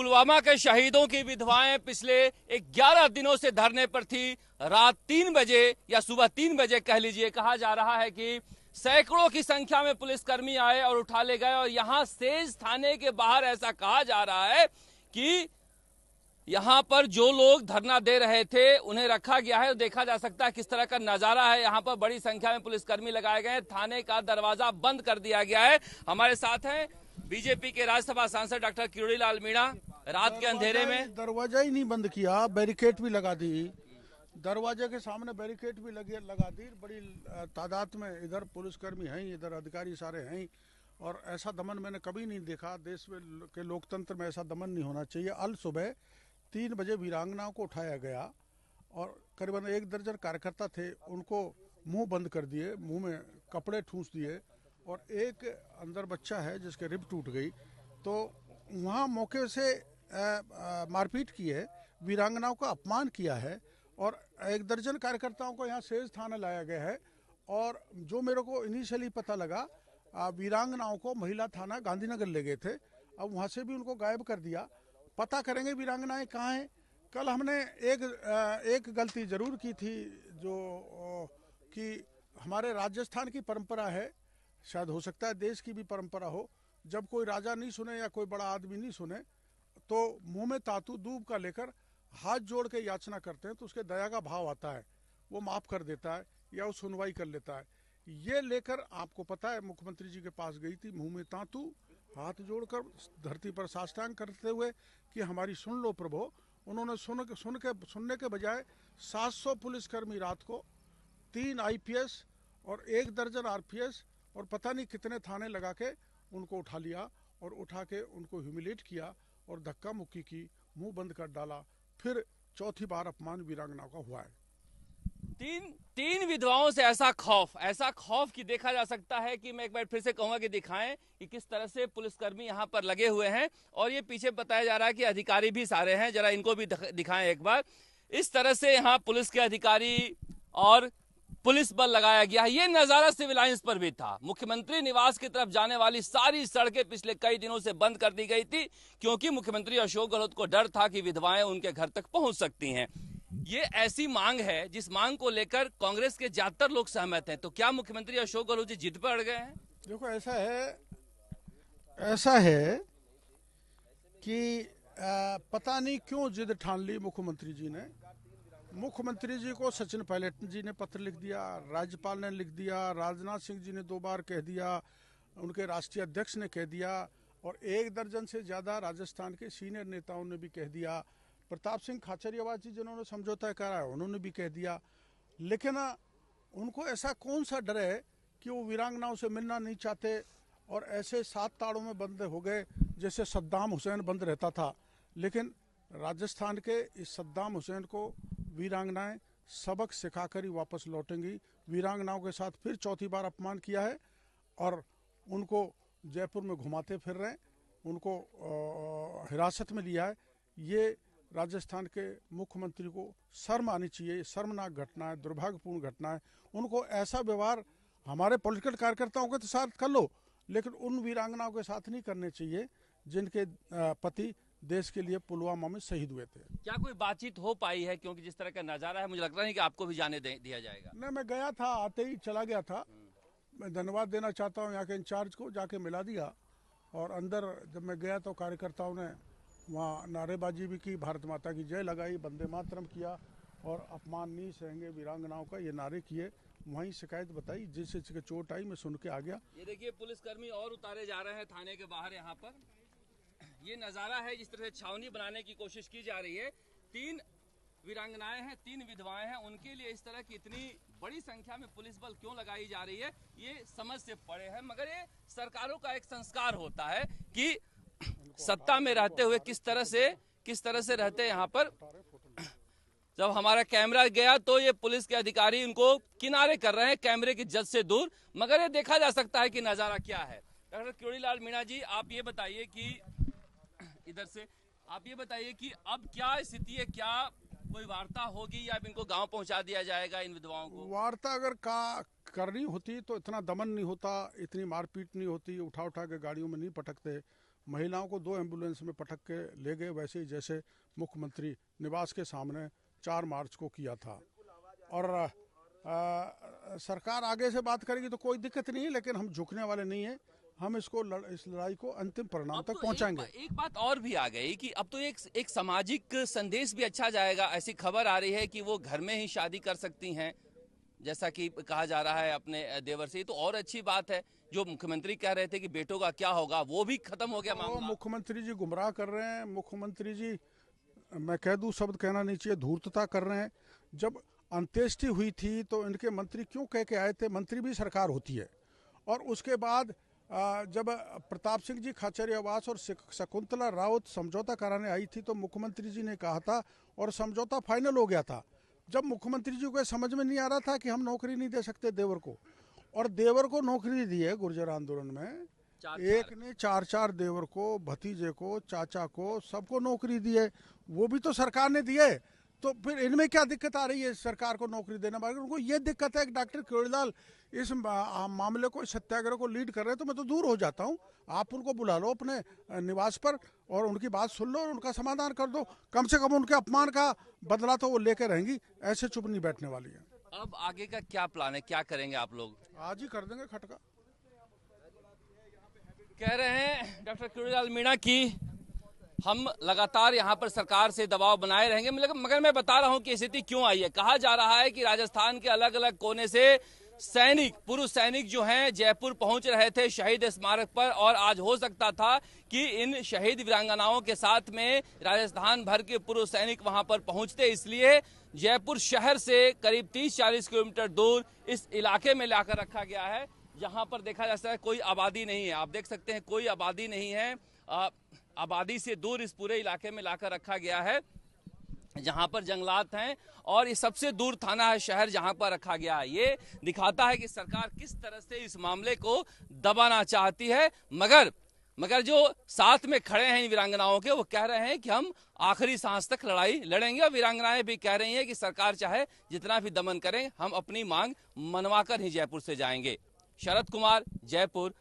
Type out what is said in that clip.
पुलवामा के शहीदों की विधवाएं पिछले 11 दिनों से धरने पर थी। रात 3 बजे या सुबह 3 बजे कह लीजिए, कहा जा रहा है कि सैकड़ों की संख्या में पुलिसकर्मी आए और उठा ले गए। और यहां सेज थाने के बाहर ऐसा कहा जा रहा है कि यहां पर जो लोग धरना दे रहे थे उन्हें रखा गया है। देखा जा सकता है किस तरह का नजारा है। यहां पर बड़ी संख्या में पुलिसकर्मी लगाए गए हैं। थाने का दरवाजा बंद कर दिया गया है। हमारे साथ हैं बीजेपी के राज्यसभा सांसद डॉक्टर किरोड़ीलाल मीणा। रात के अंधेरे में दरवाजा ही नहीं बंद किया, बैरिकेड भी लगा दी। दरवाजे के सामने बैरिकेड भी लगा दी। बड़ी तादाद में इधर पुलिसकर्मी हैं, इधर अधिकारी सारे हैं। और ऐसा दमन मैंने कभी नहीं देखा। देश में के लोकतंत्र में ऐसा दमन नहीं होना चाहिए। अल सुबह 3 बजे वीरांगनाओं को उठाया गया और करीबन 1 दर्जन कार्यकर्ता थे, उनको मुंह बंद कर दिए, मुंह में कपड़े ठूंस दिए। और एक अंदर बच्चा है जिसके रिब टूट गई। तो वहाँ मौके से मारपीट की है, वीरांगनाओं का अपमान किया है। और 1 दर्जन कार्यकर्ताओं को यहाँ सेज थाने लाया गया है। और जो मेरे को इनिशियली पता लगा, वीरांगनाओं को महिला थाना गांधीनगर ले गए थे। अब वहाँ से भी उनको गायब कर दिया। पता करेंगे वीरांगनाएं कहाँ हैं। कल हमने एक गलती जरूर की थी, जो कि हमारे राजस्थान की परंपरा है, शायद हो सकता है देश की भी परंपरा हो, जब कोई राजा नहीं सुने या कोई बड़ा आदमी नहीं सुने तो मुंह में तातू दूब का लेकर हाथ जोड़ के याचना करते हैं, तो उसके दया का भाव आता है, वो माफ कर देता है या वो सुनवाई कर लेता है। ये लेकर आपको पता है मुख्यमंत्री जी के पास गई थी, मुंह में तातू, हाथ जोड़कर धरती पर साष्टांग करते हुए कि हमारी सुन लो प्रभु। उन्होंने सुनने के बजाय 700 पुलिसकर्मी रात को, 3 IPS और 1 दर्जन RPS और पता नहीं कितने थाने लगा के उनको उठा लिया और उठा के उनको ह्यूमिलेट किया और धक्का मुक्की की, मुंह बंद कर डाला। फिर चौथी बार अपमान वीरांगना का हुआ है। तीन विधवाओं से ऐसा खौफ कि देखा जा सकता है कि मैं एक बार फिर से कहूंगा कि दिखाएं कि किस तरह से पुलिसकर्मी यहां पर लगे हुए हैं। और ये पीछे बताया जा रहा है कि अधिकारी भी सारे हैं, जरा इनको भी दिखाएं एक बार। इस तरह से यहाँ पुलिस के अधिकारी और पुलिस बल लगाया गया है। ये नजारा सिविल लाइंस पर भी था। मुख्यमंत्री निवास की तरफ जाने वाली सारी सड़कें पिछले कई दिनों से बंद कर दी गई थी, क्योंकि मुख्यमंत्री अशोक गहलोत को डर था कि विधवाएं उनके घर तक पहुंच सकती हैं। ये ऐसी मांग है जिस मांग को लेकर कांग्रेस के ज्यादातर लोग सहमत हैं। तो क्या मुख्यमंत्री अशोक गहलोत जी जिद पर अड़ गए हैं? देखो ऐसा है कि पता नहीं क्यों जिद ठान ली मुख्यमंत्री जी ने। मुख्यमंत्री जी को सचिन पायलट जी ने पत्र लिख दिया, राज्यपाल ने लिख दिया, राजनाथ सिंह जी ने 2 बार कह दिया, उनके राष्ट्रीय अध्यक्ष ने कह दिया, और 1 दर्जन से ज़्यादा राजस्थान के सीनियर नेताओं ने भी कह दिया। प्रताप सिंह खाचरियावास जी जिन्होंने समझौता करा है उन्होंने भी कह दिया। लेकिन उनको ऐसा कौन सा डर है कि वो वीरांगनाओं से मिलना नहीं चाहते और ऐसे 7 ताड़ों में बंद हो गए जैसे सद्दाम हुसैन बंद रहता था। लेकिन राजस्थान के इस सद्दाम हुसैन को वीरांगनाएं सबक सिखाकर ही वापस लौटेंगी। वीरांगनाओं के साथ फिर चौथी बार अपमान किया है और उनको जयपुर में घुमाते फिर रहे हैं, उनको हिरासत में लिया है। ये राजस्थान के मुख्यमंत्री को शर्म आनी चाहिए। शर्मनाक घटना है, दुर्भाग्यपूर्ण घटना है। उनको ऐसा व्यवहार हमारे पॉलिटिकल कार्यकर्ताओं के साथ कर लो, लेकिन उन वीरांगनाओं के साथ नहीं करने चाहिए जिनके पति देश के लिए पुलवामा में शहीद हुए थे। क्या कोई बातचीत हो पाई है? क्योंकि जिस तरह का नजारा है मुझे लगता नहीं कि आपको भी जाने दिया जाएगा। नहीं, मैं गया था, आते ही चला गया था। मैं धन्यवाद देना चाहता हूँ यहाँ के इंचार्ज को, जाके मिला दिया। और अंदर जब मैं गया तो कार्यकर्ताओं ने वहाँ नारेबाजी भी की, भारत माता की जय लगाई, वंदे मातरम किया और अपमान नहीं सहेंगे वीरांगनाओं का ये नारे किए। वहीं शिकायत बताई, जिससे चोट आई मैं सुन के आ गया। ये देखिए पुलिसकर्मी और उतारे जा रहे हैं थाने के बाहर। यहाँ पर ये नजारा है जिस तरह से छावनी बनाने की कोशिश की जा रही है। 3 वीरांगनाएं हैं, 3 विधवाएं हैं, उनके लिए इस तरह की इतनी बड़ी संख्या में पुलिस बल क्यों लगाई जा रही है, ये समझ से परे है। मगर ये सरकारों का एक संस्कार होता है कि सत्ता में रहते हुए किस तरह से रहते हैं। यहाँ पर जब हमारा कैमरा गया तो ये पुलिस के अधिकारी उनको किनारे कर रहे हैं कैमरे की जद से दूर। मगर ये देखा जा सकता है कि नजारा क्या है। डॉक्टर किरोड़ीलाल मीणा जी, आप ये बताइए कि इधर से आप ये बताइए कि अब क्या स्थिति है? क्या कोई वार्ता होगी या इनको गांव पहुंचा दिया जाएगा इन विधवाओं को? वार्ता अगर करनी होती तो इतना दमन नहीं होता, इतनी मारपीट नहीं होती, उठा के गाड़ियों में नहीं पटकते, महिलाओं को 2 एम्बुलेंस में पटक के ले गए, वैसे ही जैसे मुख्यमंत्री निवास के सामने 4 मार्च को किया था। और सरकार आगे से बात करेगी तो कोई दिक्कत नहीं है, लेकिन हम झुकने वाले नहीं है। हम इस लड़ाई को अंतिम परिणाम तक पहुंचाएंगे। एक बात और भी आ गई कि अब तो एक सामाजिक संदेश भी अच्छा जाएगा। ऐसी खबर आ रही है कि वो घर में ही शादी कर सकती हैं, जैसा कि कहा जा रहा है अपने देवर से। तो और अच्छी बात है। जो मुख्यमंत्री कह रहे थे कि बेटों का क्या होगा, वो भी खत्म हो गया मामला। मुख्यमंत्री जी गुमराह कर रहे हैं। मुख्यमंत्री जी, मैं कह दूं, शब्द कहना नहीं चाहिए, धूर्तता कर रहे हैं। जब अंत्येष्टि हुई थी तो इनके मंत्री क्यों कह के आए थे? मंत्री भी सरकार होती है। और उसके बाद जब प्रताप सिंह जी खाचरियावास और शकुंतला राउत समझौता कराने आई थी तो मुख्यमंत्री जी ने कहा था और समझौता फाइनल हो गया था। जब मुख्यमंत्री जी को समझ में नहीं आ रहा था कि हम नौकरी नहीं दे सकते देवर को, और देवर को नौकरी दी है गुर्जर आंदोलन में। एक ने 4 देवर को, भतीजे को, चाचा को, सबको नौकरी दी है। वो भी तो सरकार ने दी है। तो फिर इनमें क्या दिक्कत आ रही है सरकार को नौकरी देने में? उनको ये दिक्कत है कि डॉक्टर केवड़ीलाल इस मामले को, सत्याग्रह को लीड कर रहे हैं, तो मैं तो दूर हो जाता हूँ। आप उनको बुला लो अपने निवास पर और उनकी बात सुन लो और उनका समाधान कर दो। कम से कम उनके अपमान का बदला तो वो लेकर रहेंगी, ऐसे चुप नहीं बैठने वाली है। अब आगे का क्या प्लान है, क्या करेंगे आप लोग? आज ही कर देंगे खटका। कह रहे हैं डॉक्टर केवड़ीलाल मीणा की हम लगातार यहाँ पर सरकार से दबाव बनाए रहेंगे। मगर मैं बता रहा हूँ कि स्थिति क्यों आई है। कहा जा रहा है कि राजस्थान के अलग अलग कोने से सैनिक, पुरुष सैनिक जो हैं जयपुर पहुंच रहे थे शहीद स्मारक पर, और आज हो सकता था कि इन शहीद वीरांगनाओं के साथ में राजस्थान भर के पुरुष सैनिक वहां पर पहुंचते। इसलिए जयपुर शहर से करीब 30-40 किलोमीटर दूर इस इलाके में लाकर रखा गया है। यहाँ पर देखा जा सकता है कोई आबादी नहीं है। आप देख सकते हैं कोई आबादी नहीं है। आबादी से दूर इस पूरे इलाके में लाकर रखा गया है जहां पर जंगलात हैं, और ये सबसे दूर थाना है शहर जहां पर रखा गया है। ये दिखाता है कि सरकार किस तरह से इस मामले को दबाना चाहती है। मगर जो साथ में खड़े हैं इन वीरांगनाओं के, वो कह रहे हैं कि हम आखिरी सांस तक लड़ाई लड़ेंगे। और वीरांगनाएं भी कह रही हैं कि सरकार चाहे जितना भी दमन करें, हम अपनी मांग मनवाकर ही जयपुर से जाएंगे। शरद कुमार, जयपुर।